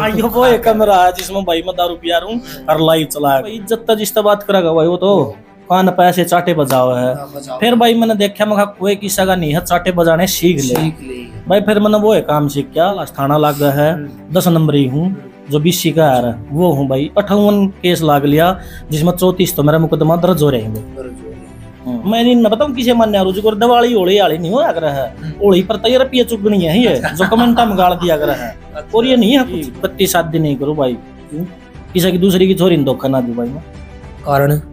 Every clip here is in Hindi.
आइयो वो एक कमरा है जिसमें भाई मैं दारू पिया रहा हूँ और लाइव चला है। इज्जत जिस बात करेगा भाई वो तो कान पैसे चाटे बजाओ है। फिर भाई मैंने देखा मैं कोई किसी का नहीं है चाटे बजाने सीख ले भाई। फिर मैंने वो है काम सीख क्या थाना लाग गया है 10 नंबरी हूँ जो 20 का आ रहा है वो हूँ भाई। 58 केस लाग लिया जिसमें 34 तो मेरा मुकदमा दर्ज हो रहे हैं। मैं नहीं बताऊँ किसे मान्या रुझ को दिवाली होली आली नहीं होया कर है होली पर तो ये रुपये चुगनी है ये जो कमेंटा में गाड़ दिया कर है और ये नहीं है पत्ती शादी नहीं करो भाई किसी की दूसरी की छोरी धोखा ना दू भाई मैं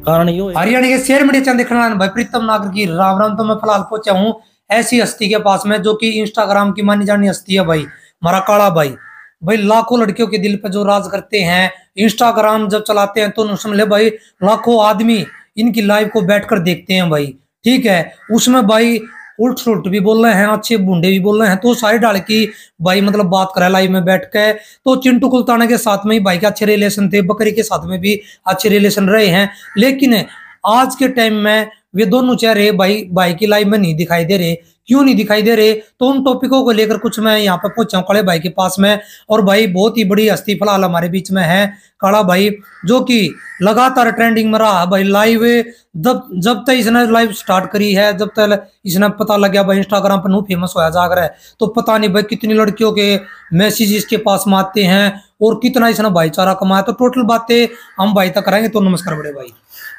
कारण यो हरियाणा के शेर मीडिया चंद देखने भाई प्रीतम नागर की राम राम। तो मैं फिलहाल पहुंचा हूँ ऐसी हस्ती के पास में जो कि इंस्टाग्राम की मानी जानी हस्ती है भाई हमारा काला भाई। भाई लाखों लड़कियों के दिल पे जो राज करते हैं इंस्टाग्राम जब चलाते हैं तो समझ ले भाई लाखों आदमी इनकी लाइव को बैठकर देखते हैं भाई। ठीक है उसमें भाई उल्ट सुल्ट भी बोल रहे हैं अच्छे बूढ़े भी बोल रहे हैं तो सारी डाल की भाई मतलब बात करे लाइव में बैठ के। तो चिंटू कुलताना के साथ में ही भाई के अच्छे रिलेशन थे, बकरी के साथ में भी अच्छे रिलेशन रहे हैं, लेकिन आज के टाइम में वे दोनों चेहरे भाई की लाइव में नहीं दिखाई दे रहे। क्यों नहीं दिखाई दे रहे तो उन टॉपिकों को लेकर कुछ मैं यहाँ पे पहुंचा हूँ काले भाई के पास में। और भाई बहुत ही बड़ी हस्ती फिलहाल हमारे बीच में है काला भाई जो कि लगातार ट्रेंडिंग में रहा भाई लाइव। जब तक इसने लाइव स्टार्ट करी है जब तक इसने पता लग गया भाई इंस्टाग्राम पर नू फेमस होया जा रहा है तो पता नहीं भाई कितनी लड़कियों के मैसेज इसके पास में आते हैं और कितना इसने भाईचारा कमाया। तो टोटल बातें हम भाई तक करेंगे। तो नमस्कार बड़े भाई।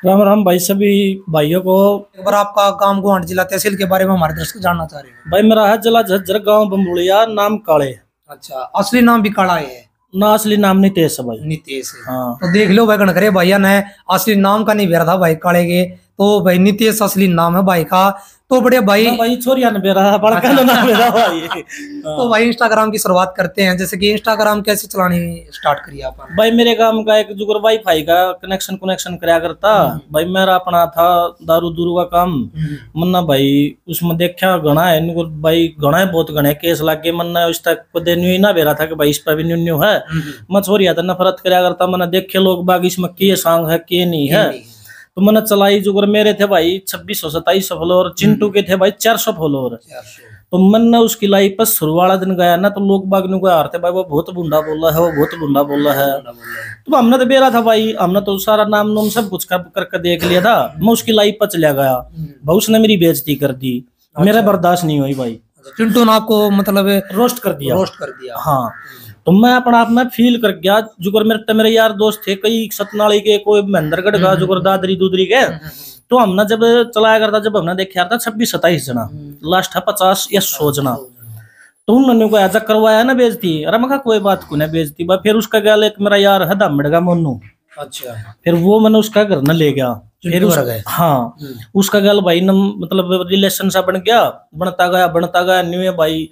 राम राम भाई सभी भाइयों को। एक बार आपका गांव गोहाट जिला तहसील के बारे में हमारे दर्शक जानना चाह रहे हैं। भाई मेरा है जिला झज्जर गांव बम्बुलिया नाम काले। अच्छा असली नाम भी काला है ना असली नाम नितेश है भाई। नितेश है हाँ। तो देख लो भाई गणकरे भैया ने असली नाम का नहीं बेरा था भाई काले के तो भाई नितेश असली नाम है भाई का। तो बड़े भाई छोरिया ने बेरा बड़का नाम मेरा भाई। तो भाई इंस्टाग्राम की शुरुआत करते हैं। जैसे कि इंस्टाग्राम कैसे चलानी स्टार्ट करी आपने? भाई मेरे काम का एक जुगर वाईफाई का कनेक्शन कराया करता भाई। मेरा अपना था दारू दूरू का काम मन्ना भाई उसमें देखा घना है भाई घना है बहुत घने केस लग गए मन्ना उस तक न्यू ना बेरा था कि भाई इस पर भी न्यू है। मैं छोरिया था नफरत कराया करता मैंने देखे लोग बाग इसमें किए सॉन्ग है किए नहीं है तो मैंने चलाई जुगर मेरे थे भाई 2600-2700 फॉलोअर। चिंटू के थे भाई 400 फॉलोअर। तो मैंने उसकी लाइव पर शुरू वाला दिन गया ना तो लोग बाग को हारते भाई वो बहुत बुंडा बोल रहा है वो बहुत बुंडा बोल रहा है। तो हमने तो बेरा था भाई हमने तो सारा नाम नोम सब कुछ करके देख लिया था। मैं उसकी लाइव पर चला गया भाई उसने मेरी बेइज्जती कर दी। मेरा बर्दाश्त नहीं हुई भाई। चिंटू ने आपको मतलब रोस्ट कर दिया हाँ। तो मैं अपना आप में फील कर गया जुगर मेरे यार दोस्त थे कई सतनाली के कोई महेंद्रगढ़ का जुगर दादरी दूदरी के। तो हमने जब चलाया करता जब हमने देखा था 26-27 जना लास्ट है 50 या 100 जना। तो उन्होंने को ऐसा करवाया ना बेइज्जती। अरे मैं कोई बात को नहीं बेइज्जती भाई। फिर उसका गया एक मेरा यार है दामड़गा मोनू। अच्छा फिर वो मैंने उसका घर न ले गया फिर हाँ उसका गल भाई मतलब रिलेशन सा बन गया बनता गया न्यू है भाई।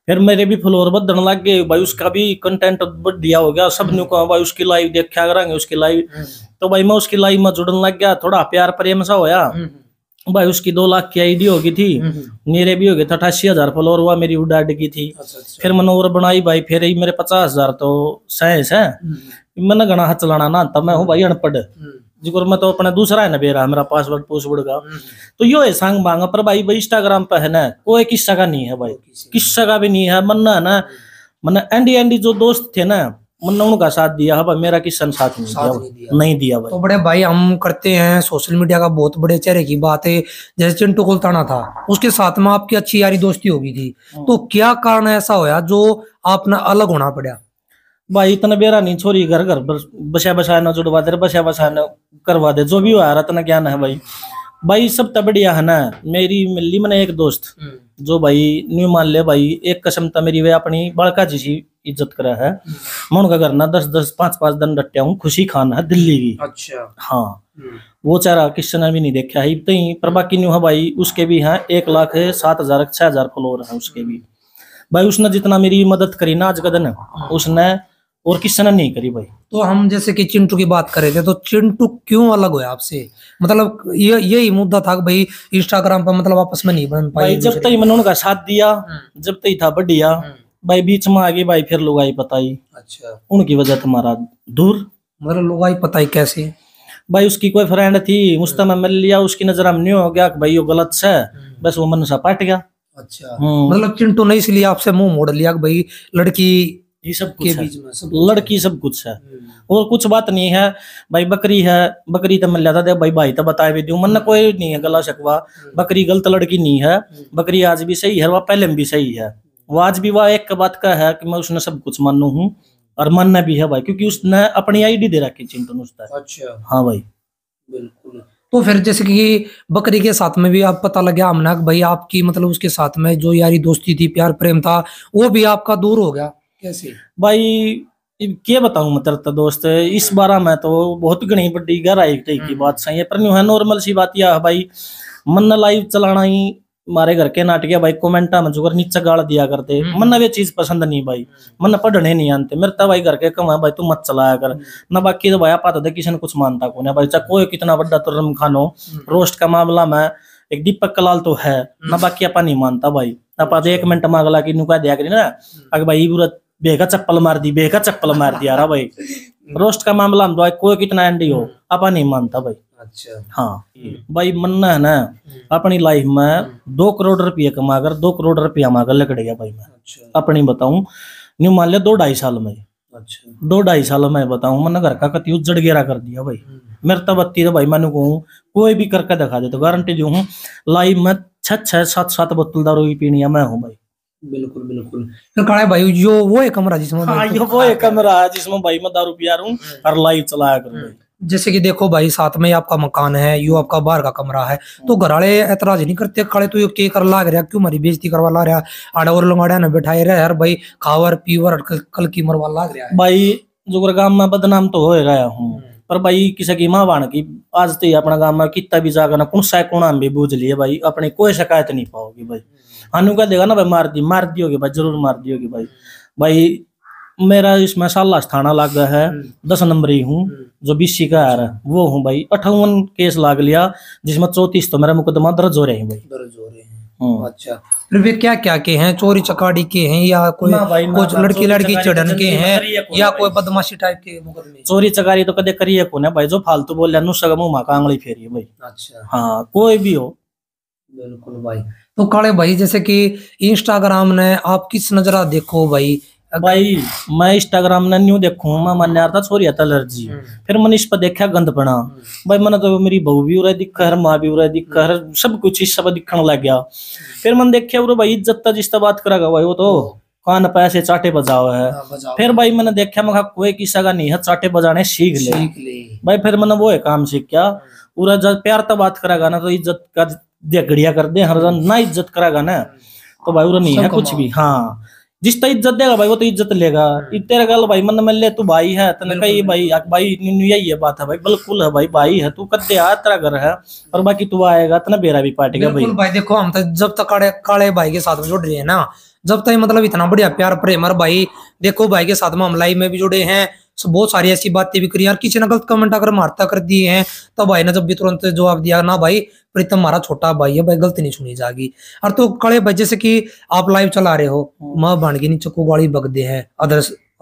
फिर मेरे भी फ्लोर बदलने लग गए भाई। उसका भी कंटेंट बढ़िया हो गया सब ने कहा भाई उसकी लाइव देखा करेंगे उसकी लाइव। तो भाई मैं उसकी लाइव में जुड़ने लग गया थोड़ा प्यार प्रेम सा होया भाई। उसकी 2 लाख की आईडी होगी थी मेरे भी हो गए थे 88,000 फॉलोअर हुआ मेरी उडाड की थी। फिर मैंने और बनाई भाई फिर मेरे 50,000 तो साइंस है मैंने घना हाथ चलाना ना तब मैं हूँ भाई अनपढ़ जिगर मैं तो अपना दूसरा है ना बेरा मेरा पासवर्ड का। तो यो है सांग बांगा पर भाई इंस्टाग्राम पे है ना कोई किस्सा का नहीं है भाई किस्सा का भी नहीं है मन्ना है ना मन्ना एंडी जो दोस्त थे ना मन्ना उनका साथ दिया है भाई मेरा किस्सा साथ नहीं दिया भाई। तो बड़े भाई हम करते हैं सोशल मीडिया का बहुत बड़े चेहरे की बात है जैसे चिंटू कुलताना था उसके साथ में आपकी अच्छी यारी दोस्ती होगी थी तो क्या कारण ऐसा होया जो आपने अलग होना पड़ा? भाई इतना बेरा नहीं छोरी घर बसा न जुड़वा दे बसा न करवा दे जो भी हुआ रहा तना ज्ञान है भाई सब तो बढ़िया है ना। मेरी मिली मैंने एक दोस्त जो भाई न्यू मान ले भाई एक कसम था मेरी वे अपनी बड़का जी सी इज्जत करा है। मैं उनका घर ना 10-10 5-5 दिन डटया हूँ। खुशी खान है दिल्ली की। अच्छा हाँ वो चारा किसी ने भी नहीं देखा है इतना ही पर बाकी न्यू है भाई उसके भी हैं 1,07,000-6,000 फॉलोअर है उसके भी भाई। उसने जितना मेरी मदद करी ना आज का दिन उसने और किसी ने नहीं करी भाई। तो हम जैसे कि चिंटू की बात कर रहे थे तो चिंटू क्यों अलग हुआ आपसे? मतलब यही मुद्दा था कि भाई इंस्टाग्राम पर मतलब आपस में नहीं बन पाई। जब तक मैंने उनका साथ दिया जब तक था बढ़िया भाई बीच में आ गई भाई फिर लुगाई पताई। अच्छा उनकी वजह तुम्हारा दूर मतलब लुगाई पताई कैसे? भाई उसकी कोई फ्रेंड थी मुझसे मैं मिल लिया उसकी नजर हम न्यू हो गया कि भाई ये गलत है बस वो मन सा पट गया। अच्छा मतलब चिंटू ने इसलिए आपसे मुंह मोड़ लिया कि भाई लड़की ये सब के कुछ है, बीच में सब लड़की सब कुछ है, और कुछ बात नहीं है भाई। बकरी है, बकरी तो मिल जाता है भाई, भाई तो बताए भी दूं, मन कोई नहीं है गला शकवा। बकरी गलत लड़की नहीं है, बकरी आज भी सही है, वह पहले भी सही है। वो आज भी वह एक बात का है कि मैं उसने सब कुछ मानू हूँ, और मानना भी है भाई, क्योंकि उसने अपनी आईडी दे रखी चिंटू ने उसका। अच्छा हाँ भाई। बिल्कुल। तो फिर जैसे कि बकरी के साथ में भी आप पता लग गया हमने कि भाई आपकी मतलब उसके साथ में जो यारी दोस्ती थी, प्यार प्रेम था, वो भी आपका दूर हो गया कैसे? भाई क्या बताऊं मैं तेरे दोस्त, इस बार में तो बहुत घनी बड़ी गहराई की बात सही है, पर न्यू है नॉर्मल सी बात यह है भाई, मन लाइव चलाना ही मारे घर के नाटक भाई, कमेंटा में जुगर नीचे गाल दिया करते, मन वे चीज पसंद नहीं भाई, मन पढ़ने नहीं आते मेरे तो भाई घर के कम है भाई, तू मत चलाया कर ना। बाकी तो भाई आप तो किसी ने कुछ मानता को ना भाई, चाहे कोई कितना बड़ा तुर्रम खानो, रोस्ट का मामला में एक दीपक कलाल तो है ना, बाकी अपा नहीं मानता भाई। आप 1 मिनट में अगला की नुका दिया करी ना, अगर भाई पूरा बेगा चप्पल मार दी, बेगा चप्पल मार दिया रहा भाई, रोस्ट का मामला हम भाई कोई कितना एंडी हो अपा नहीं मानता भाई। अच्छा हाँ भाई, मनना है ना अपनी लाइफ में 2 करोड़ रुपया कमा कर 2 करोड़ रुपया मांगर लकड़ गया भाई मैं। अच्छा अपनी बताऊं, न्यू मान लिया 2-2.5 साल में, अच्छा 2-2.5 साल में बताऊं, मैंने घर का कति उजड़ गेरा कर दिया भाई। मेरे तो बत्ती तो भाई मैंने कहूँ कोई भी करके दिखा दे तो गारंटी जो हूँ लाइव में 6-7 बोतल दारू की पीनी है मैं हूँ भाई। बिल्कुल बिल्कुल। फिर कहा भाई जो वो एक कमरा जिसमें हाँ, ये वो एक कमरा है जिसमें भाई मैं दारू पिया रहा हूँ और लाइव चलाया करूँ भाई। जैसे कि देखो भाई साथ में आपका मकान है, यो आपका बाहर का कमरा है, तो घर वाले ऐतराज नहीं करते काले तू के कर लाग रहा, क्यों हमारी बेइज्जती करवा ला रहा, आड़ा और लंगाड़ा ना बैठाए रहे यार भाई, खावर पीवर कल की मरवा लाग रहा है भाई। जो गांव में बदनाम तो हो गया हूँ, पर भाई किसी की माँ बाण की आज तो अपना गांव में कितना भी जागा ना कौन सा कोना भी बूझ लिए भाई, अपनी कोई शिकायत नहीं पाओगी भाई। अनु का देगा ना भाई, मार दी होगी भाई, जरूर मार दी होगी भाई। भाई मेरा इसमें साला थाना लाग गया है, 10 नंबरी हूँ, जो 20 का है वो हूँ भाई। 58 केस लाग लिया, जिसमें 34 तो मेरा मुकदमा दर्ज हो रहे हैं भाई। दर्ज हो रहे हैं। अच्छा फिर वे क्या क्या के हैं, चोरी चकारी के हैं या कोई कुछ लड़की चढ़न के हैं या कोई बदमाशी टाइप के मुकदमे? चोरी चकारी तो कदे करिए को ना भाई, जो फालतू बोल रहा नुस्सा मुंह मां कांगली फेरी भाई। अच्छा हाँ कोई भी हो। बिल्कुल भाई। तो काले भाई जैसे कि इंस्टाग्राम ने आप किस नजरा देखो भाई? भाई मैं इंस्टाग्राम ने न्यू देखूं, मैं मन यार था छोरी आता एलर्जी, फिर मैंने इस पर देखा गंदपना भाई, मैंने तो मेरी बहू भी उरा दिखा है, माँ भी उरा दिखा है, सब कुछ इस सब दिखने लग गया। फिर मैंने देखा वो भाई इज्जत जिस बात करेगा भाई, वो तो कान पैसे चाटे बजाओ है। फिर भाई मैंने देखा मैं कोई किसा का नहीं है, चाटे बजाने सीख ले भाई। फिर मैंने वो है काम सीख क्या, पूरा जब प्यार तो बात करेगा ना तो इज्जत का घड़िया कर दे, हर ना इज्जत करेगा ना तो भाई उरा नहीं है कुछ भी। हाँ जिस तो इज्जत देगा भाई वो तो इज्जत लेगा। तेरा गल भाई मन मिल ले तू भाई है तने कही भाई भाई यही है बात है भाई, बिल्कुल है भाई, भाई है तू कद्दे आ तेरा घर है, और बाकी तू आएगा तना बेरा भी पाटेगा भाई। भाई देखो हम तो जब तक काले भाई के साथ में जुड़ रहे हैं ना, जब तक मतलब इतना बढ़िया प्यार प्रेम है भाई, देखो भाई के साथ में हम लाइव में भी जुड़े हैं, बहुत सारी ऐसी बातें भी करी यार, किसी ने गलत कमेंट अगर मारता कर दिए हैं तो भाई ने जब भी तुरंत जवाब दिया ना भाई प्रीतम हमारा छोटा भाई है भाई, गलती नहीं सुनी जाएगी। और तो कड़े भाई जैसे कि आप लाइव चला रहे हो, माँ बन गई नीचे को गाड़ी बगदे हैं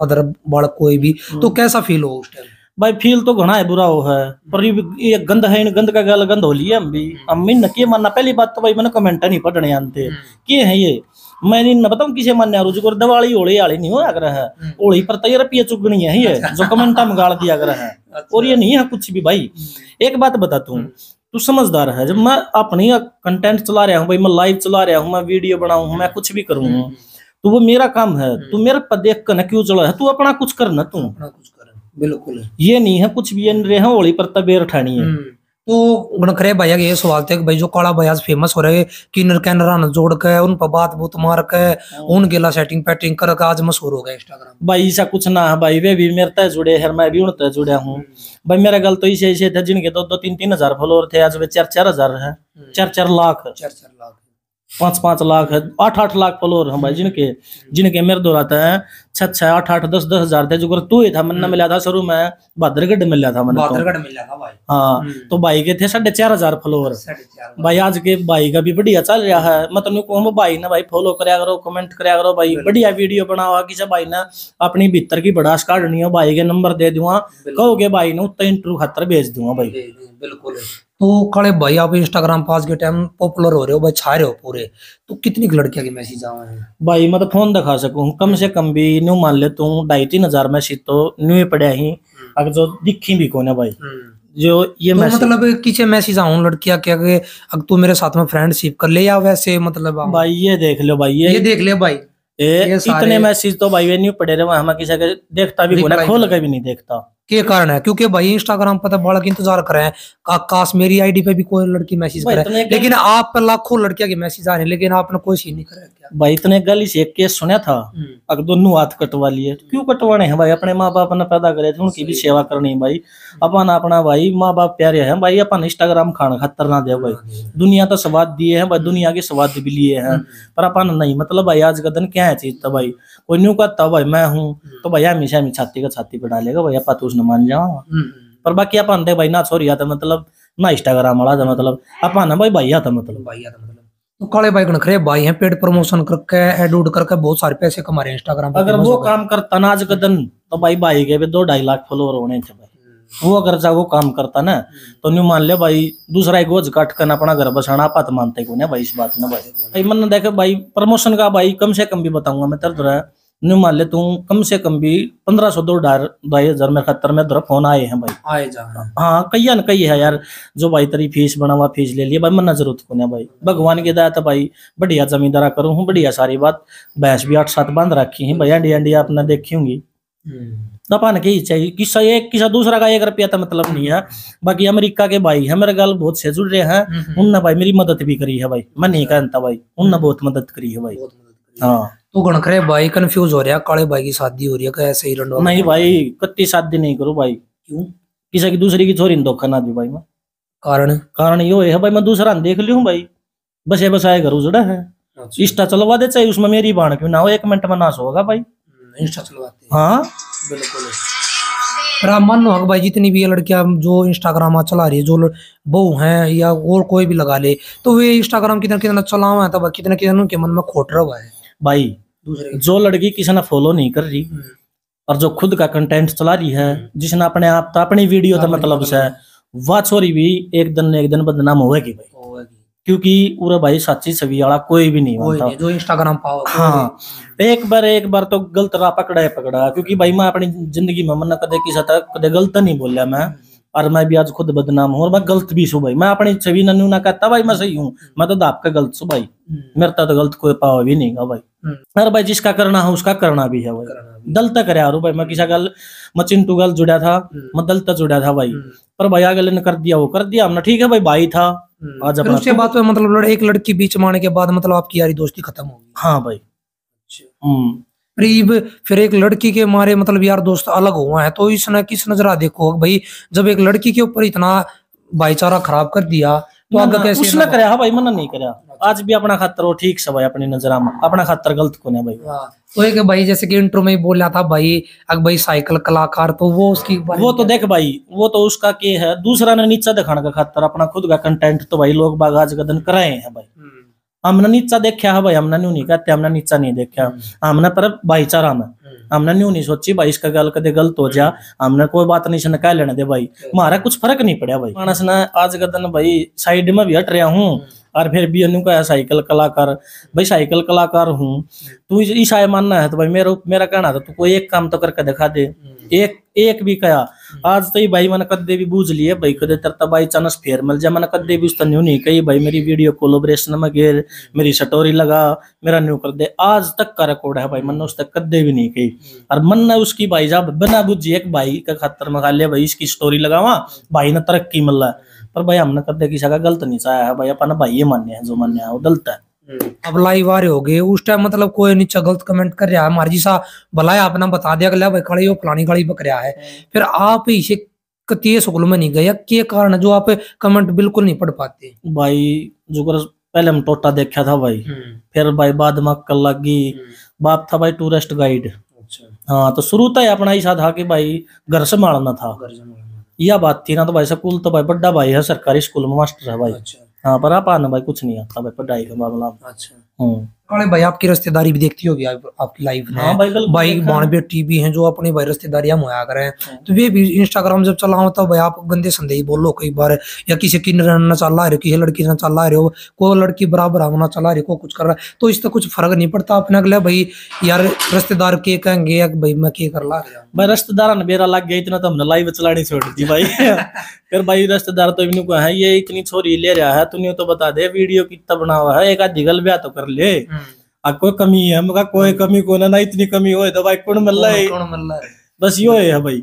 अदर बालक कोई भी, तो कैसा फील हो उस टाइम? भाई फील तो घना है बुरा हो है, पर ये गंद है, इन गंद का गल गंद हो लिया हम भी। हम इन के मानना पहली बात तो भाई मैंने कमेंट नहीं पढ़ने आते के है ये, मैं नहीं बताऊं किसे मान्या रुझको दिवाली होली आली नहीं हो अगर है, होली पर तैयार रुपया चुगनी है ये जो कमेंटा में गाड़ दिया अगर है, और ये नहीं है कुछ भी भाई। एक बात बता तू समझदार है, जब मैं अपनी कंटेंट चला रहा हूँ भाई, मैं लाइव चला रहा हूँ, मैं वीडियो बनाऊँ, मैं कुछ भी करूँ तो वो मेरा काम है। तू मेरे पर देख कर न क्यों चला है, तू अपना कुछ करना, तू अपना कुछ कर। बिल्कुल ये नहीं है कुछ भी ये रहे हैं होली पर तबेर उठानी है। तो गणखरे भैया ये सवाल थे भाई जो काला भैया फेमस हो रहे किन्नर कैनरा न जोड़ के उन पर बात बूत मार के उन गेला सेटिंग पैटिंग कर आज मशहूर हो गया इंस्टाग्राम भाई। ऐसा कुछ ना है भाई, वे भी मेरे तय जुड़े हैं, मैं भी उनते जुड़ा हूँ भाई। मेरा गल तो ऐसे थे जिनके 2-3 हजार फॉलोअर थे, आज वे 4-4 हजार है, 4-4 लाख 5-5 लाख है, 8-8 लाख फॉलोअर हैं भाई जिनके मेरे दोहराते हैं 6-6 8-8 10-10 हजार थे। जो तू ही था मन मिला था शुरू में बहादुरगढ़ मिला था मैंने, बहादुरगढ़ मिला था भाई। हाँ तो भाई के थे 4.5 हजार फॉलोअर भाई। आज के भाई का भी बढ़िया चल रहा है, मतलब कहूँ भाई ना भाई फॉलो कराया करो, कमेंट कराया करो भाई, बढ़िया वीडियो बनाओ। किसी भाई ने अपनी भीतर की बड़ास काटनी हो भाई के नंबर दे दूंगा, कहोगे भाई ने उतना इंटरव्यू खातर भेज दूंगा भाई। बिल्कुल तो काले भाई आप इंस्टाग्राम पास के टाइम पॉपुलर हो रहे हो भाई, छा रहे हो पूरे, तो कितनी लड़कियां के मैसेज आए हैं भाई? मैं तो फोन दिखा सकूं कम से कम भी न्यू मान ले तू 2,500-3,000 मैसेज तो न्यू पड़े ही, अगर जो दिखी भी कोने भाई जो ये तो मैसेज। मतलब किसे मैसेज आऊं लड़कियां क्या कि अगर तू मेरे साथ में फ्रेंडशिप कर ले, या वैसे मतलब भाई ये देख लो भाई, ये देख ले भाई, ये इतने मैसेज तो भाई वे नहीं पड़े रहे, हम किसी के देखता भी कोने, खोल के भी नहीं देखता। के कारण है क्योंकि भाई इंस्टाग्राम पर तो बड़ा इंतजार कर रहे हैं काश मेरी आईडी पे भी कोई लड़की मैसेज करे, लेकिन आप पर लाखों लड़कियां के मैसेज आ रहे हैं, लेकिन आपने कोई सीन नहीं करा क्या भाई? इतने गली से एक केस सुना था, अगर दोनों हाथ कटवा लिए, क्यों कटवाने हैं भाई? अपने माँ बाप ने पैदा करे थे, उनकी भी सेवा करनी है भाई। अपन अपना भाई माँ बाप प्यारे हैं भाई, अपन इंस्टाग्राम खाना खतर ना दे भाई। दुनिया तो स्वाद दिए हैं भाई, दुनिया के स्वाद भी लिए हैं, पर अपन नहीं। मतलब भाई आज का दिन क्या है चीज था भाई, कोई न्यू कहता भाई मैं हूँ तो भाई हमेशा हमें छाती का छाती पे डालेगा भाई, अपा तो उसने मान जाओ। पर बाकी अपन दे भाई ना छोरी आता मतलब ना इंस्टाग्राम वाला था, मतलब अपन भाई भाई आता मतलब तो काले भाई खरे भाई हैं, पेड प्रमोशन करके एड उड करके बहुत सारे पैसे कमा रहे हैं इंस्टाग्राम पे। अगर वो काम करता ना आज का दिन तो भाई भाई के भी 2-2.5 लाख फॉलोअर होने थे भाई। वो अगर जा वो काम करता ना तो न्यू मान ले भाई दूसरा एक गोज काट कर अपना घर बसाना पात मानते को ना भाई इस बात में भाई। मन देखे भाई प्रमोशन का भाई कम से कम भी बताऊंगा मैं तेरे न्यू मान ले तू कम से कम भी 1500 2,000 में 70 में तेरा फोन आए हैं भाई, आए जा। हाँ कई न कई है यार जो भाई तेरी फीस बना हुआ फीस ले लिया भाई, मन जरूरत को ना भाई। भगवान की दया तो भाई बढ़िया जमींदारा करूँ हूँ, बढ़िया सारी बात, भैंस भी 8-7 बांध रखी है भाई, अंडी अंडी आपने देखी होंगी। दपान के ही चाहिए किसा एक किसा दूसरा का 1 रुपया तो मतलब नहीं है। बाकी अमेरिका के भाई है मेरे गाल बहुत से जुड़ रहे हैं, उनने भाई मेरी मदद भी करी है भाई, मैं नहीं कहता भाई, उनने बहुत मदद करी है भाई। हाँ तो गणकरे भाई कंफ्यूज हो रहा है, काले भाई की शादी हो रही है कैसे ही रंडो? नहीं भाई कत्ती शादी नहीं करूँ भाई। क्यों? किसी की दूसरी की छोरी धोखा ना दी भाई मैं। कारण यो है भाई मैं दूसरा देख लियो भाई, बसे बसाए घर उजड़ा है। इंस्टा चलवा दे चाहे उसमें मेरी बाण क्यों ना हो, 1 मिनट में नाश होगा भाई। इंस्टा चलवाते हाँ बिल्कुल। पर आप मान लो भाई जितनी भी लड़कियां जो इंस्टाग्राम चला रही है, जो बहू हैं या और कोई भी लगा ले, तो वे इंस्टाग्राम कितना कितना चला हुआ है, तब कितना कितना उनके मन में खोट रहा है भाई। जो लड़की किसी ने फॉलो नहीं कर रही और जो खुद का कंटेंट चला रही है, जिसने अपने आप तो अपनी वीडियो तो मतलब से वह छोरी भी एक दिन बदनाम होगी भाई, क्योंकि पूरा भाई सच्ची छवि वाला कोई भी नहीं बनता जो इंस्टाग्राम पाओ। हाँ एक बार तो गलत राह पकड़ा, क्योंकि भाई मैं अपनी जिंदगी में मन कदे किसी तक कदे गलत नहीं बोलिया मैं, और मैं भी आज खुद बदनाम हूँ और मैं गलत भी हूँ भाई। मैं अपनी छवि नन्नू ना कहता भाई मैं सही हूँ, मैं तो दाप का गलत हूँ भाई, मेरे तो गलत कोई पावा भी नहीं भाई। अरे भाई जिसका करना है उसका करना भी है भाई, दल तक करे यार भाई। मैं किसी गल मैं चिंटू गल जुड़ा था, मैं दल तक जुड़ा था भाई, पर भाई अगले ने कर दिया वो कर दिया हमने, ठीक है भाई भाई था आज अपना। उसके बाद मतलब एक लड़की बीच में आने के बाद मतलब आपकी यारी दोस्ती खत्म हो गई? हाँ भाई। फिर एक लड़की के मारे मतलब यार दोस्त अलग हुआ है, तो इसने किस नजरा देखो भाई, जब एक लड़की के ऊपर इतना भाईचारा खराब कर दिया तो आगे कैसे? उसने कराया भाई, मना नहीं कराया। आज भी अपना खातर वो ठीक से भाई, अपनी नजर में अपना खातर गलत को नहीं भाई। तो एक भाई जैसे कि इंट्रो में ही बोला था भाई अगर भाई साइकिल कलाकार, तो वो उसकी वो तो देख भाई वो तो उसका के है, दूसरा ने नीचा दिखाने का खातर अपना खुद का कंटेंट तो भाई लोग बाग आज का दिन कराए हैं भाई। हमने नीचा देखा है भाई, हमने न्यू नहीं कहते, हमने नीचा नहीं देखा, हमने पर भाईचारा में हमने न्यू नहीं सोची भाई इसका गल कदे गलत हो जा, हमने कोई बात नहीं से कह लेने दे भाई, हमारा कुछ फर्क नहीं पड़ा भाई। मानस ने आज का दिन भाई साइड में भी हट रहा हूँ और फिर भी अनु का साइकिल कलाकार, भाई साइकिल कलाकार हूँ तू ईसाई मानना है तो भाई मेरा कहना था तू कोई एक काम तो करके दिखा दे, एक भी कया। आज तो भाई मैंने कदे भी बूझ लिए भाई, कदे तरता बाई चांस फेर मिल जाए, मैंने कदे भी उस न्यू नहीं कही भाई मेरी वीडियो कोलोब्रेशन में घेर मेरी स्टोरी लगा मेरा न्यू कर दे, आज तक का रिकॉर्ड है भाई, मैंने उस तक कदे भी नहीं कही। और मन ने उसकी भाई जब बिना बुझी एक भाई का खातर में लिया भाई इसकी स्टोरी लगावा, भाई ने तरक्की मिल रहा है, पर भाई हमने कदे किसी का गलत नहीं चाहा है भाई, अपना भाई ये मान्य है जो मान्य है वो गलत है। अब लाइव आ रहे हो गए उस टाइम मतलब कोई नीचे गलत कमेंट कर रहा है, हमारी जैसा भला अपना बता दिया गया भाई खड़े हो फलानी गाड़ी पक रहा है, फिर आप इसे कतिये स्कूल में नहीं गए, क्या कारण जो आप कमेंट बिल्कुल नहीं पढ़ पाते? भाई जो पहले हम टोटा देखा था भाई, फिर भाई बाद में अक्कल लगी, बाप था भाई टूरिस्ट गाइड। हाँ तो शुरू तो अपना ही था कि भाई घर संभालना था, यह बात थी ना। तो भाई स्कूल तो भाई बड़ा भाई है सरकारी स्कूल में मास्टर है भाई। हाँ पर आप आना भाई कुछ नहीं आता भाई पढ़ाई के मामला में। काले भाई आपकी रिश्तेदारी भी देखती होगी आपकी लाइफ में। हाँ भाई बाण बेटी भी हैं जो अपनी भाई रिश्तेदारी हम होया करें, तो वे भी इंस्टाग्राम जब चलाओ तो भाई आप गंदे संदेश बोलो कई बार, या किसी की न चला रहे हो, किसी लड़की से चला रहे हो, कोई लड़की बराबर होना चला रही हो, कुछ कर रहा है, तो इससे कुछ फर्क नहीं पड़ता अपने अगले भाई यार रिश्तेदार के कहेंगे या भाई मैं के कर ला रहा भाई रिश्तेदार ने बेरा लग गया इतना तो हमने लाइव चलानी छोड़ दी भाई। फिर भाई रिश्तेदार तो इनको है ये इतनी छोरी ले रहा है तूने तो बता दे वीडियो कितना बना हुआ है, एक आधी गल ब्याह तो कर ले, कोई कमी है मगर कोई कमी को ना इतनी कमी हो तो भाई कौन मिल रहा है, बस यो है भाई।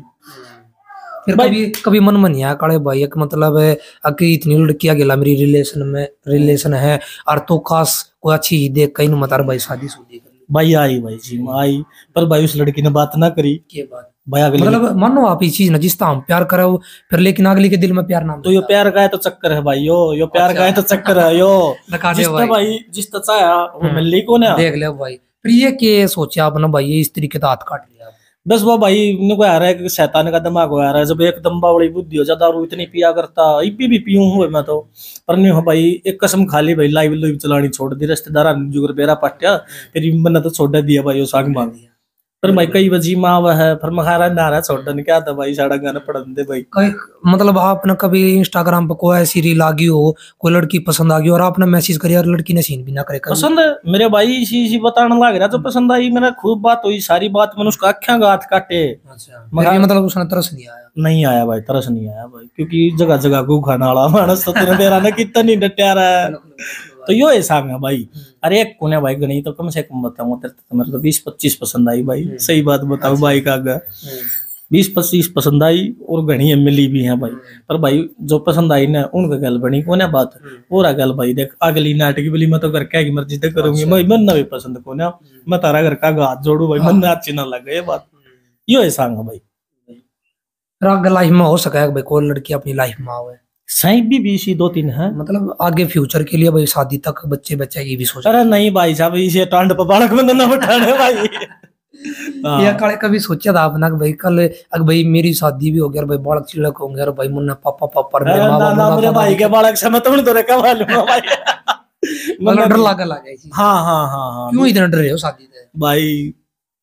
फिर कभी मन में नहीं आया काले भाई एक मतलब अगर इतनी लड़कियां गेला मेरी रिलेशन है और तो खास कोई अच्छी देख कहीं मत भाई शादी कर भाई आई भाई जी आई, पर भाई उस लड़की ने बात ना करी के बात भाई अगली मतलब मानो आप ये चीज ना जिसता हम प्यार करे वो फिर लेकिन अगली के दिल में प्यार ना तो यो प्यार का है तो चक्कर है भाई, यो प्यार का है तो चक्कर है यो जिसने भाई जिस चाहा वो मिल ली को ना देख ले भाई। फिर ये के सोचा आपने भाई ये इस तरीके का हाथ काट लिया बस वो भाई इनको आ रहा है कि शैतान का दिमाग हो रहा है, जब एक दम्बा बड़ी बुद्धि हो जाता और इतनी पिया करता इपी भी पीऊं हुए मैं तो, पर नहीं हो भाई एक कसम खा ली भाई लाइव लाइव चलानी छोड़ दी, रिश्तेदार जुगर बेरा पट्या फिर मैंने तो छोड़ दिया भाई वो साग मांग दिया, पर भाई कई बजी माँ वह है फिर मखारा नारा छोड़ने क्या था भाई साड़ा गाना पढ़न दे भाई। मतलब आपने कभी इंस्टाग्राम पर कोई ऐसी रील आ गई हो कोई लड़की पसंद आ गई और आपने मैसेज करिया और लड़की ने सीन भी ना करे पसंद मेरे भाई इसी बताने लग रहा तो पसंद आई, मेरा खूब बात हुई सारी बात मैंने उसका अख्या गात काटे। अच्छा मतलब उसने तरस नहीं आया भाई तरस नहीं आया भाई क्योंकि जगह जगह को खाना वाला मानस तो तेरा ना कितना नहीं डटिया रहा है तो यो ऐसा है भाई। अरे एक कोने भाई गणी तो कम से कम बताऊंगा तेरे तो मेरे तो 20-25 पसंद आई भाई, सही बात बताऊं भाई का 20-25 पसंद आई और घनी मिली भी है भाई, पर भाई जो पसंद आई ना उनका गल बनी को ना बात पूरा गल भाई देख अगली नाटक बोली मैं तो घर क्या की मर्जी तो करूंगी भाई मन भी पसंद को ना मैं तारा घर का हाथ जोड़ू भाई मन अच्छी ना लगे ये बात यो ऐसा है भाई। आगे लाइफ में हो सका है भाई कोई लड़की अपनी लाइफ में आवे सही भी इसी 2-3 है मतलब आगे फ्यूचर के लिए भाई शादी तक बच्चे की भी सोच। अरे नहीं भाई साहब इसे टांड पर बालक में ना उठाने भाई या काले कभी सोचा था आपने भाई कल अगर भाई मेरी शादी भी हो गया भाई बालक चिड़क होंगे और भाई मुन्ना पापा मेरे भाई के बालक से मैं तुमने तो रखा मालूम भाई मतलब डर लगा हाँ क्यों इतना डर रहे हो शादी से भाई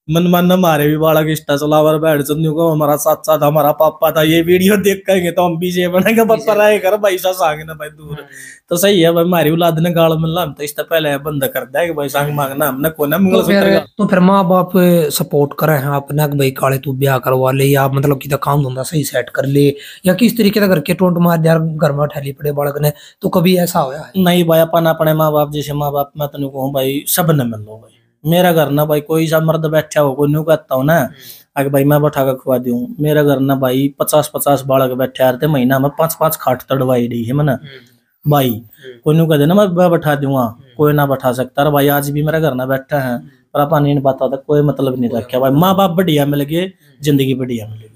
मन मन हमारे भी बालक इंस्टा चलावर बैठ चंदू को हमारा साथ साथ हमारा पापा था ये वीडियो देख करेंगे तो हम बीजे बनेंगे पापा रहे कर भाई सा सांग ना भाई दूर तो सही है भाई हमारी औलाद ने गाल मिलना हम तो इससे पहले बंद कर दिया कि भाई सांग मांगना हमने कोना मंगलसूत्र तो फिर माँ बाप सपोर्ट करे हैं आपने भाई काले तू ब्याह करवा ले या मतलब कि काम धंधा सही सेट कर ले या किस तरीके से करके टोंट मार यार घर में ठहली पड़े बालक ने तो कभी ऐसा होया नहीं भाई अपन अपने माँ बाप जैसे माँ बाप मैं तेन कहूँ भाई सब न मिल लो भाई मेरा घर ना भाई कोई सा मर्द बैठा हो कोई न्यू कहता हूँ ना अगर भाई मैं बैठा कर खुआ दूं मेरा घर ना भाई 50-50 बालक बैठे आते महीना में 5-5 खाट तड़वाई दी है मैंने भाई कोई न्यू कह देना मैं बैठा दूंगा कोई ना बैठा सकता भाई आज भी मेरा घर ना बैठा है पर अपन नहीं बात होता कोई मतलब नहीं रखा भाई माँ बाप बढ़िया मिल गए जिंदगी बढ़िया मिलेगी।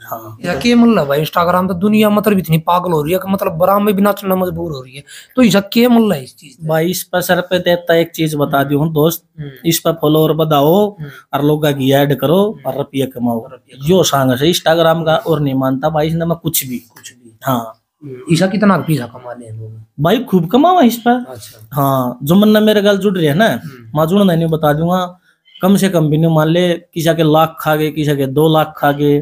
हाँ या के मतलब भाई इंस्टाग्राम तो दुनिया मतलब इतनी पागल हो रही है कि मतलब बराम में भी नाचना मजबूर हो रही है तो इस के मुल्ला इस चीज भाई इस पर सर पे देता एक चीज बता दी हूँ दोस्त इस पर फॉलोअर बढ़ाओ और लोग की ऐड करो और रुपया कमाओ जो सांग है इंस्टाग्राम का और नहीं मानता भाई इसने मैं कुछ भी हाँ ईसा कितना पैसा कमा ले भाई खूब कमावा इस पर। अच्छा हाँ जो मन मेरे गल जुड़ रही है ना मैं जुड़ना नहीं बता दूंगा कम से कम भी नहीं मान ले किसी के लाख खा गए किसी के 2 लाख खा गए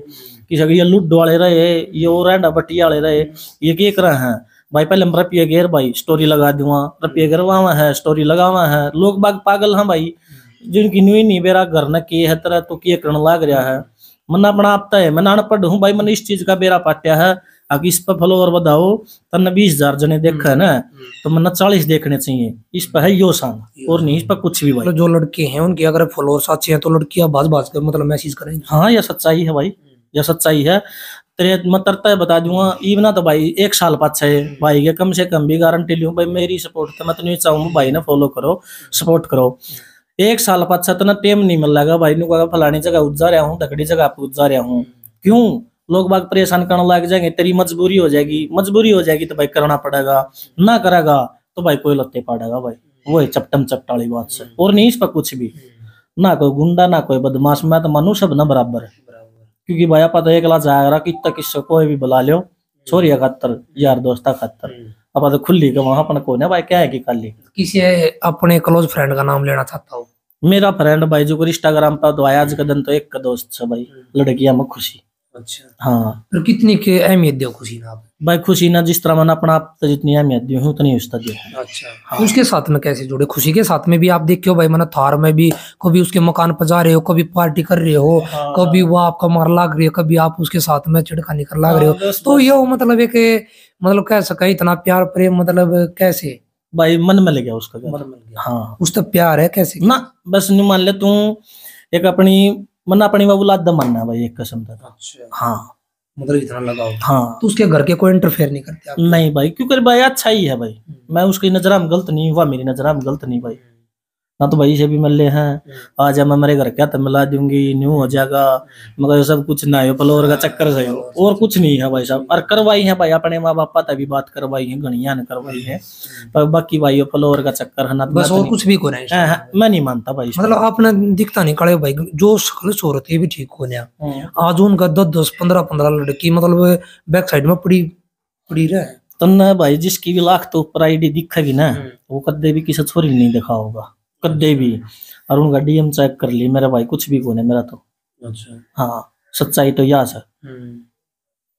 किसी के ये लुड्डो वाले रहे ये और बटिया वाले रहे ये क्या कर रहे हैं भाई पहले हम रुपये गेर भाई स्टोरी लगा दूंगा रुपये गिरवावा है स्टोरी लगावा है लोग बाग पागल हैं भाई जिनकी न्यू नहीं बेरा घर न किए है तरह तो किए करने लग रहा है मन अपना आपता है मैं अनपढ़ हूँ भाई मैंने इस चीज का बेरा पाटिया है अगर इस पर फॉलोअर बढ़ाओ तब 20,000 जने देखा है ना तो मैंने 40 देखने चाहिए इस पर है यो सांग और नहीं इस पर कुछ भी भाई जो लड़के हैं उनकी अगर फॉलोअर्स अच्छे हैं तो लड़कियां बाज कर मतलब मैसेज करेंगे हाँ यह सच्चाई है भाई यह सच्चाई है तेरे मैं तरता बता दूंगा इवना तो भाई 1 साल पाछे भाई के कम से कम भी गारंटी लूं भाई मेरी सपोर्ट तो मैं तो नहीं चाहूँ भाई ना फॉलो करो सपोर्ट करो 1 साल पाछा तो ना टेम नहीं मिल लगा भाई नु फलानी जगह उज्जा रहा हूँ दकड़ी जगह पे उज्जा रहा हूँ क्यों लोग बाग परेशान करने लग जाएंगे तेरी मजबूरी हो जाएगी तो भाई करना पड़ेगा ना करेगा तो भाई कोई लत्ते पड़ेगा भाई वो है चपटम चपटाली बात से और नहीं इस पर कुछ भी ना कोई गुंडा ना कोई बदमाश मैं तो मानू सब ना बराबर है क्योंकि भाई पता एक लाख जाएगा कि तक किससे कोई भी बुला लो छोरिया खातर यार दोस्ता खातर अब तो खुली का वहां अपन को ना भाई क्या है कि खाली किसी अपने क्लोज फ्रेंड का नाम लेना चाहता हूँ। मेरा फ्रेंड भाई जो इंस्टाग्राम पर तो आया आज का दिन तो एक का दोस्त है भाई, लड़कियां में खुशी। अच्छा हाँ तो कितनी की अहमियत दो खुशी ना आप? भाई खुशी ना जिस तरह मैंने अपना आप तो जितनी अहमियत दी हूँ उतनी उसका दी। अच्छा हाँ। उसके साथ में कैसे जुड़े? खुशी के साथ में भी आप देखियो भाई, मैंने थार में भी कभी उसके मकान पर जा रहे हो, कभी पार्टी कर रहे हो, हाँ, कभी वो आपका मार लाग रही है, कभी आप उसके साथ में छिड़खानी कर लाग रहे हो। बस, तो ये मतलब एक मतलब कह सका इतना प्यार प्रेम मतलब कैसे भाई मन में ले गया उसका मन मिल गया? हाँ उस तक प्यार है कैसे ना बस नहीं मान ले तू एक अपनी मन अपनी बाबूलाद मानना भाई एक कसम था। अच्छा हाँ मतलब इतना लगाओ। हाँ तो उसके घर के कोई इंटरफेयर नहीं करते आप? नहीं भाई क्योंकि भाई अच्छा ही है भाई, मैं उसकी नजर में गलत नहीं हुआ, मेरी नजर में गलत नहीं भाई ना, तो भाई से भी मिल ले हैं आज मैं मेरे घर क्या तो मिला दूंगी न्यू हो जाएगा, मगर ये सब कुछ ना है फ्लोर का चक्कर से और कुछ नहीं है भाई साहब। और करवाई है भाई अपने माँ बाप तभी बात करवाई है, गणिया ने करवाई है, पर बाकी भाई फ्लोर का चक्कर है ना बस और कुछ भी को नहीं। मैं नहीं मानता भाई मतलब आपने दिखता नहीं कड़े भाई जो शक्ल सूरत है भी ठीक हो गया। आज उनका 10-15 लड़की मतलब बैक साइड में पड़ी पड़ी रहे तो ना भाई जिसकी भी लाख तो ऊपर आईडी दिखेगी ना वो कदे भी किसी छोरी नहीं दिखा होगा कदे भी, और उनका डीएम चेक कर ली मेरा भाई कुछ भी कौन है मेरा तो। अच्छा हाँ सच्चाई तो यह है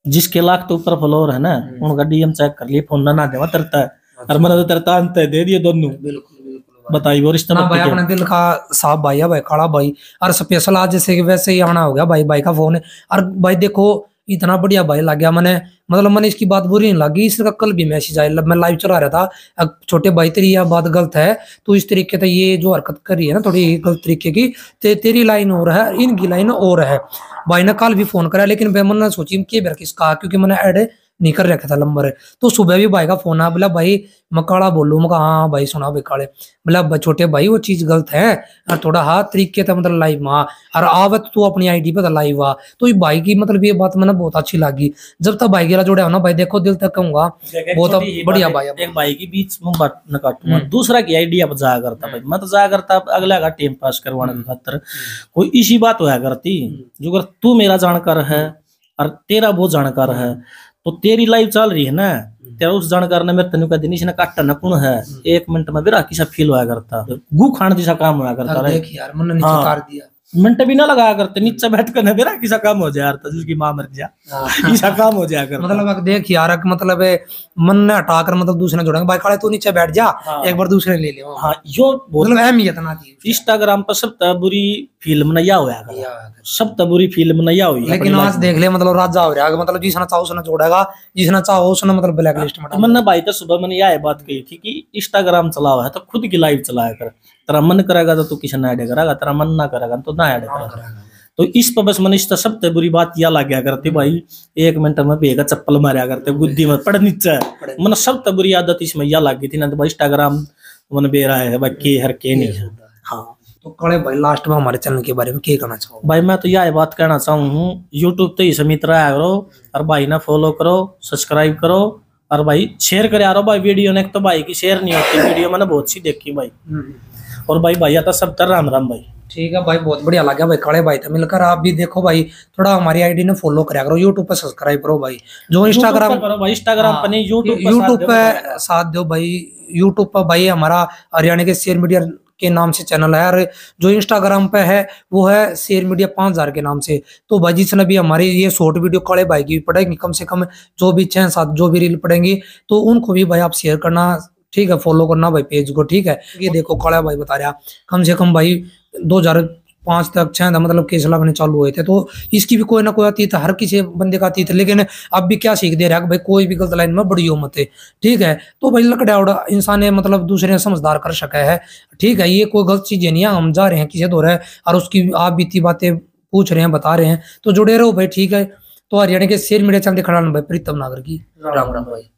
जिसके लाख तो ऊपर फ्लोर है ना उनका डीएम चेक कर लिए फोन ना देवा तरता है। और मैंने तो तरता अंत दे दिए दोनों। बिल्कुल बताइए वो रिश्ता भाई अपने दिल का साफ भाई है भाई काला भाई। और स्पेशल आज जैसे वैसे ही आना हो गया भाई, भाई का फोन है। और भाई देखो इतना बढ़िया भाई लग गया मैंने, मतलब मैंने इसकी बात बुरी नहीं लगी। इसका कल भी मैसेज आया, मैं लाइव चला रहा था, अब छोटे भाई तेरी यह बात गलत है, तो इस तरीके से ये जो हरकत कर रही है ना थोड़ी गलत तरीके की, तेरी लाइन और है इनकी लाइन और है। भाई ने कल भी फोन करा लेकिन मैंने सोची के बार किसका, क्योंकि मैंने ऐड नहीं कर रखा था नंबर। तो सुबह भी भाई का फोन आया, बोला भाई मैं काला बोलूँ, मैं हाँ भाई सुना भाई काले, बोला छोटे भाई वो चीज गलत है और थोड़ा हाँ तरीके था मतलब लाइव में और आवत तू अपनी आईडी पे लाइव आ। तो ये भाई की मतलब ये बात मैंने बहुत अच्छी लगी। जब तक भाई गेला जुड़ा हो ना भाई देखो दिल तक कहूंगा बहुत बढ़िया भाई। एक भाई की बीच में बात न काटूंगा, दूसरा की आईडी अब जाया करता भाई, मैं तो जाया करता अगला का टाइम पास करवाने की खातर कोई इसी बात होया करती जो अगर तू मेरा जानकार है और तेरा वो जानकार है तो तेरी लाइफ चल रही है ना, तेरा उस जानकार ने मेरे तेन कह दी ना काटा न कौन है 1 मिनट में बिरा किसा फील होया करता, गु खान जैसा काम होया करता है यार मैंने नीचे उतार दिया मिनट भी ना लगाया करते, नीचे बैठ कर ना बेरा किसा काम हो जाया करता जिसकी माँ मर जा किसा काम हो जाया करता। मतलब देख यार मतलब मन ने हटा कर मतलब दूसरे जोड़ेंगे भाई काले तू नीचे बैठ जा एक बार दूसरे ले ले। हाँ यो मतलब अहमियत ना थी इंस्टाग्राम पर सब बुरी फिल्म नया होया सब बुरी फिल्म नया हुई, लेकिन आज देख ले मतलब राजा हो रहा है, मतलब जिसने चाहो उसने जोड़ेगा, जिसने चाहो उसने मतलब ब्लैक लिस्ट में। मैंने भाई तो सुबह मैंने यह बात कही थी कि इंस्टाग्राम चला हुआ है तो खुद की लाइव चलाया कर, तेरा मन करेगा तो तू किसी ने ऐड करेगा, तेरा मन ना करेगा तो ना ऐड करेगा। तो इस पर बस मनीष सबसे बुरी बात यह लग गया करती भाई 1 मिनट में बेगा चप्पल मारा करते बुद्धि में पड़ नीचे, मन सबसे बुरी आदत इसमें यह लग गई थी ना तो भाई इंस्टाग्राम मन बेरा है बाकी हर के नहीं है। हाँ तो कड़े भाई लास्ट में हमारे चैनल के बारे में क्या कहना चाहो? भाई मैं तो यह बात कहना चाहूँ यूट्यूब तो ही समित रहा करो और भाई ना फॉलो करो सब्सक्राइब करो और भाई शेयर करे यारो भाई वीडियो ने, तो भाई की शेयर नहीं होती वीडियो मैंने बहुत सी देखी भाई। और भाई भैया तो सब राम राम भाई। ठीक है भाई बहुत बढ़िया लगा भाई काले भाई तो मिलकर। आप भी देखो भाई थोड़ा हमारी आईडी ने फॉलो करा करो, यूट्यूब पे सब्सक्राइब करो भाई, जो इंस्टाग्राम पर नहीं यूट्यूब पे साथ दो भाई। यूट्यूब पर भाई हमारा हरियाणा के शेयर मीडिया के नाम से चैनल है और जो इंस्टाग्राम पे है वो है शेयर मीडिया 5000 के नाम से। तो भाई जिसने भी हमारी ये शॉर्ट वीडियो काले भाई की पड़ेगी कम से कम जो भी 6-7 जो भी रील पड़ेंगी तो उनको भी भाई आप शेयर करना, ठीक है, फॉलो करना भाई पेज को, ठीक है। ये देखो काला भाई बता रहा कम से कम भाई 2005 तक 6 मतलब केस लगने चालू हुए थे, तो इसकी भी कोई ना कोई आती था, हर किसी बंदे का आती थी। लेकिन अब भी क्या सीख दे रहा है भाई कोई भी गलत लाइन में बड़ी मत है, ठीक है। तो भाई लकड़ा उड़ा इंसान है मतलब दूसरे समझदार कर सका है, ठीक है। ये कोई गलत चीज नहीं है, हम जा रहे हैं किसी दो रहे और उसकी आप बीती बातें पूछ रहे हैं बता रहे हैं तो जुड़े रहो भाई, ठीक है। तो हरियाणा के शेयर मीडिया चैनल दिखाना भाई प्रीतम नागर की राम राम भाई।